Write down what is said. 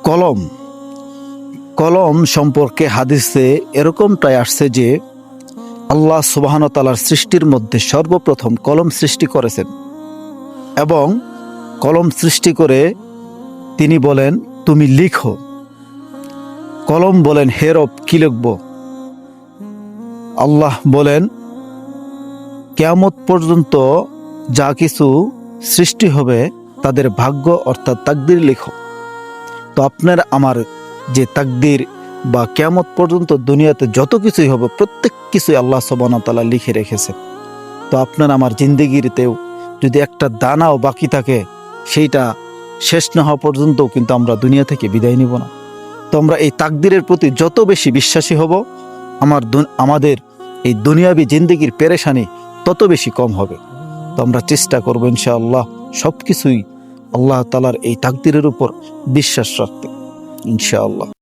কলম কলম সম্পর্কে হাদিসে এরকমটাই আসছে যে আল্লাহ সুবহানাহু ওয়া তাআলার সৃষ্টির মধ্যে সর্বপ্রথম কলম সৃষ্টি করেছেন এবং কলম সৃষ্টি করে তিনি বলেন, তুমি লিখো। কলম বলেন, হে রব, কি লিখব? আল্লাহ বলেন, কিয়ামত পর্যন্ত যা কিছু সৃষ্টি হবে তাদের ভাগ্য অর্থাৎ তাকদীর লিখো। তো আপনার আমার যে তাকদীর বা কিয়ামত পর্যন্ত দুনিয়াতে যত কিছুই হবে প্রত্যেক কিছুই আল্লাহ সুবহানাহু ওয়া তাআলা লিখে রেখেছেন। তো আপনার আমার জিন্দেগিতেও যদি একটা দানাও বাকি থাকে, সেইটা শেষ না হওয়া পর্যন্তও কিন্তু আমরা দুনিয়া থেকে বিদায় নিব না। তো আমরা এই তাকদীরের প্রতি যত বেশি বিশ্বাসী হব, আমাদের এই দুনিয়াবি জিন্দেগির পেরেশানি তত বেশি কম হবে। তো আমরা চেষ্টা করবো ইনশাআল্লাহ সব কিছুই আল্লাহ তাআলার এই তাকদীরের উপর বিশ্বাস রাখতে, ইনশাআল্লাহ।